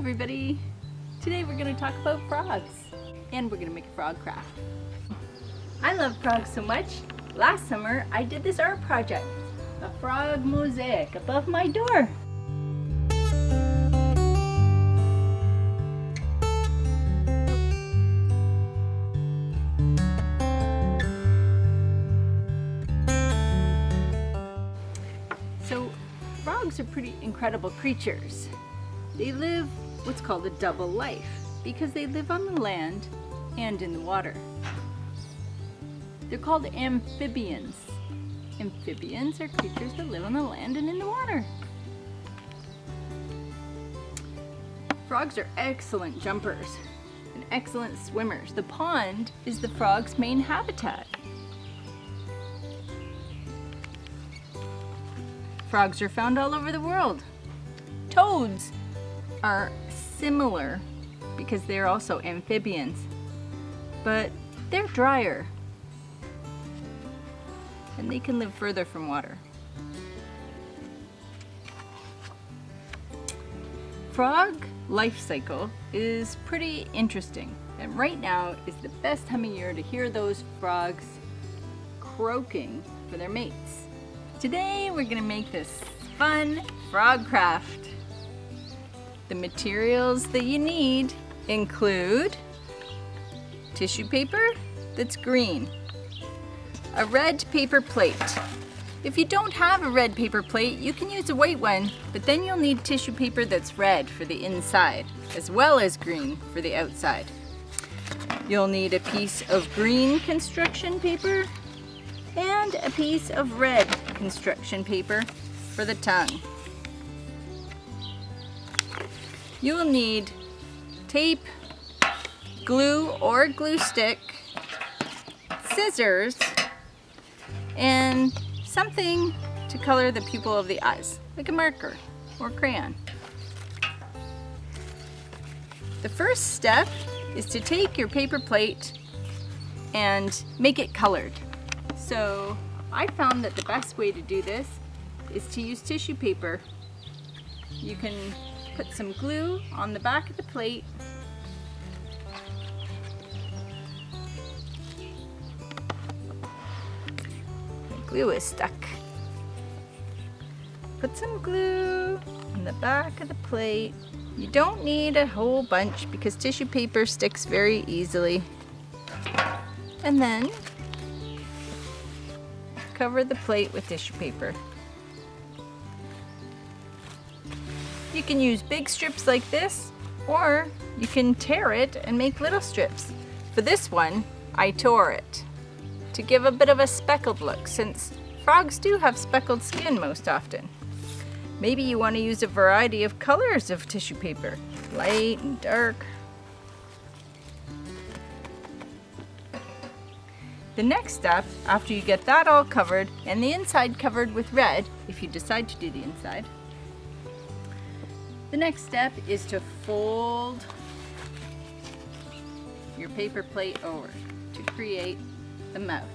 everybody! Today we're going to talk about frogs and we're going to make a frog craft. I love frogs so much, last summer I did this art project, a frog mosaic above my door. So frogs are pretty incredible creatures. They live what's called a double life because they live on the land and in the water. They're called amphibians. Amphibians are creatures that live on the land and in the water. Frogs are excellent jumpers and excellent swimmers. The pond is the frog's main habitat. Frogs are found all over the world. Toads are similar because they're also amphibians, but they're drier and they can live further from water. Frog life cycle is pretty interesting, and right now is the best time of year to hear those frogs croaking for their mates. Today we're gonna make this fun frog craft. The materials that you need include tissue paper that's green, a red paper plate. If you don't have a red paper plate, you can use a white one, but then you'll need tissue paper that's red for the inside, as well as green for the outside. You'll need a piece of green construction paper and a piece of red construction paper for the tongue. You will need tape, glue or glue stick, scissors, and something to color the pupil of the eyes, like a marker or crayon. The first step is to take your paper plate and make it colored. So I found that the best way to do this is to use tissue paper. You can put some glue on the back of the plate the glue is stuck. Put some glue on the back of the plate. You don't need a whole bunch because tissue paper sticks very easily. And then cover the plate with tissue paper. You can use big strips like this, or you can tear it and make little strips. For this one, I tore it to give a bit of a speckled look, since frogs do have speckled skin most often. Maybe you want to use a variety of colors of tissue paper, light and dark. The next step, after you get that all covered and the inside covered with red, if you decide to do the inside, the next step is to fold your paper plate over to create the mouth.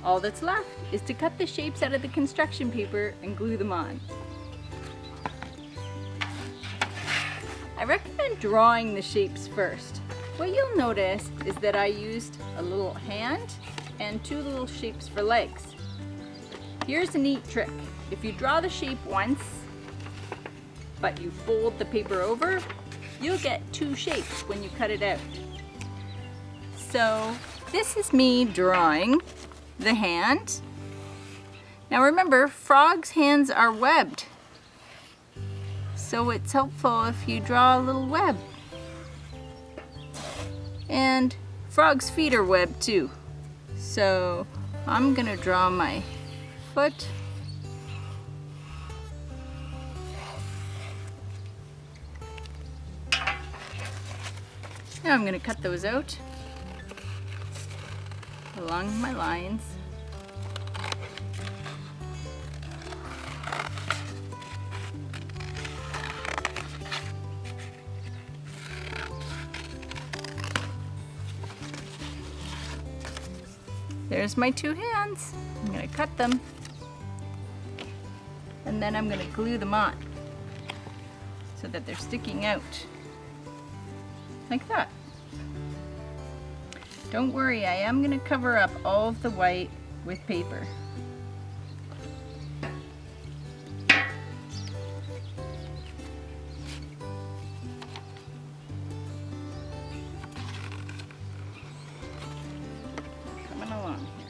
All that's left is to cut the shapes out of the construction paper and glue them on. I recommend drawing the shapes first. What you'll notice is that I used a little hand and two little shapes for legs. Here's a neat trick. If you draw the shape once, but you fold the paper over, you'll get two shapes when you cut it out. So this is me drawing the hand. Now remember, frogs' hands are webbed, so it's helpful if you draw a little web. And frogs' feet are webbed too. So I'm gonna draw my foot. Now I'm going to cut those out along my lines. There's my two hands. I'm going to cut them. and then I'm gonna glue them on so that they're sticking out like that. Don't worry, I am gonna cover up all of the white with paper. Coming along here.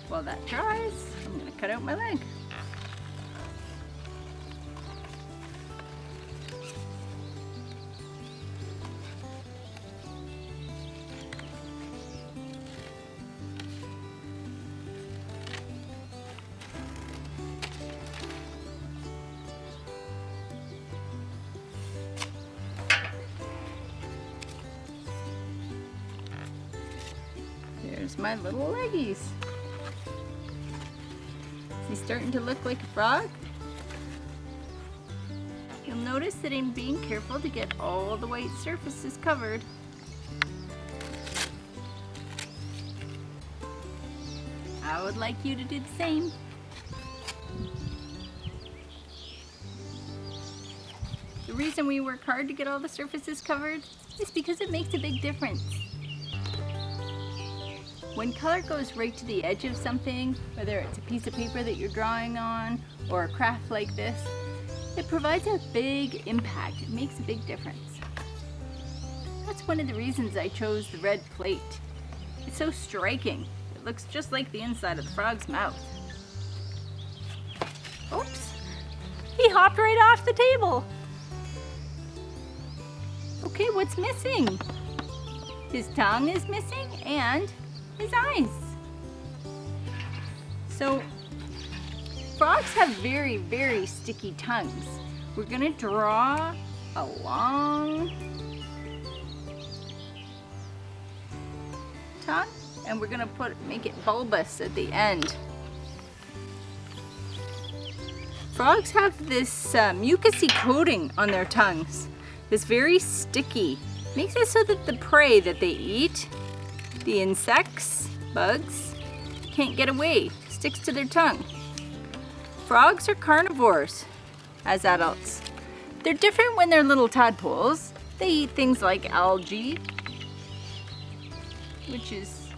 While that dries, I'm gonna cut out my leg. There's my little leggies. Is he starting to look like a frog? You'll notice that I'm being careful to get all the white surfaces covered. I would like you to do the same. The reason we work hard to get all the surfaces covered is because it makes a big difference. When color goes right to the edge of something, whether it's a piece of paper that you're drawing on or a craft like this, it provides a big impact. It makes a big difference. That's one of the reasons I chose the red plate. It's so striking. It looks just like the inside of the frog's mouth. Oops! He hopped right off the table! Okay, what's missing? His tongue is missing and his eyes. So frogs have very, very sticky tongues. We're gonna draw a long tongue and we're gonna make it bulbous at the end. Frogs have this mucousy coating on their tongues. It's very sticky. Makes it so that the prey that they eat, the insects, bugs, can't get away, sticks to their tongue. Frogs are carnivores as adults. They're different when they're little tadpoles. They eat things like algae, which is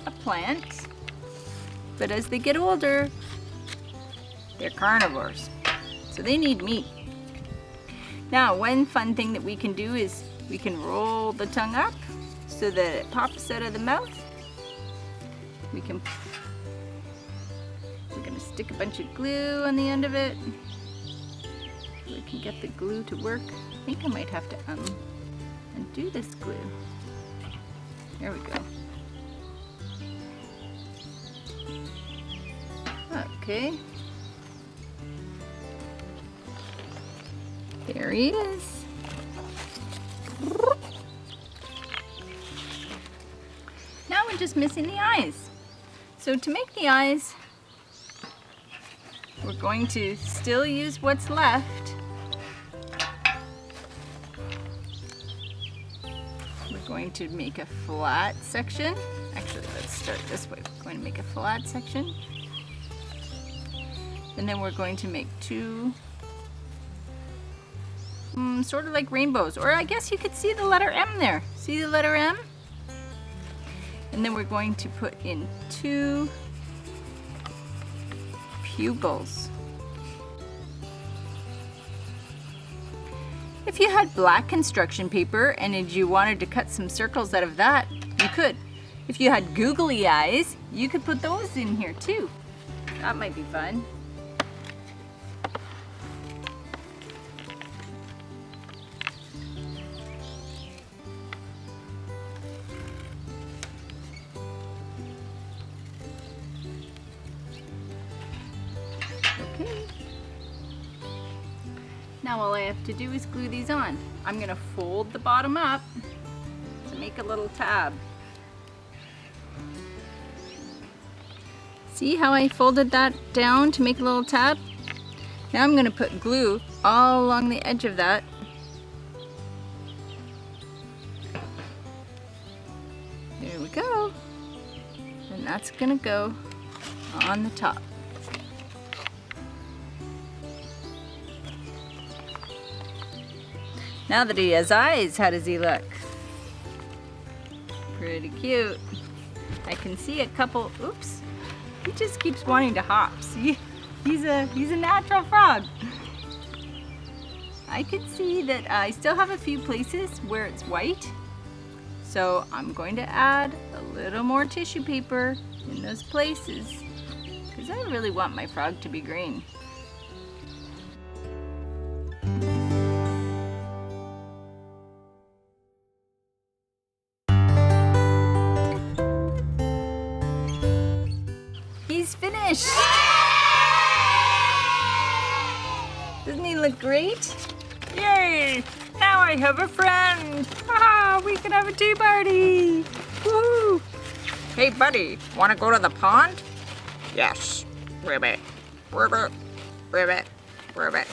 a plant. But as they get older, they're carnivores. So they need meat. Now, one fun thing that we can do is we can roll the tongue up so that it pops out of the mouth. We're gonna stick a bunch of glue on the end of it. We can get the glue to work. I think I might have to undo this glue. There we go. Okay. There he is. Now we're just missing the eyes. So to make the eyes, we're going to still use what's left. We're going to make a flat section. Actually, let's start this way. We're going to make a flat section. And then we're going to make two sort of like rainbows, or I guess you could see the letter M there. See the letter M? And then we're going to put in two pupils. If you had black construction paper and you wanted to cut some circles out of that, you could. If you had googly eyes, you could put those in here too. That might be fun. Now all I have to do is glue these on. I'm going to fold the bottom up to make a little tab. See how I folded that down to make a little tab? Now I'm going to put glue all along the edge of that. There we go. And that's going to go on the top. Now that he has eyes, how does he look? Pretty cute. I can see a couple, oops, he just keeps wanting to hop. See, he's a natural frog. I can see that I still have a few places where it's white. So I'm going to add a little more tissue paper in those places because I really want my frog to be green. He's finished! Doesn't he look great? Yay! Now I have a friend! Ah, we can have a tea party! Woohoo! Hey buddy, wanna go to the pond? Yes. Ribbit. Ribbit. Ribbit. Ribbit.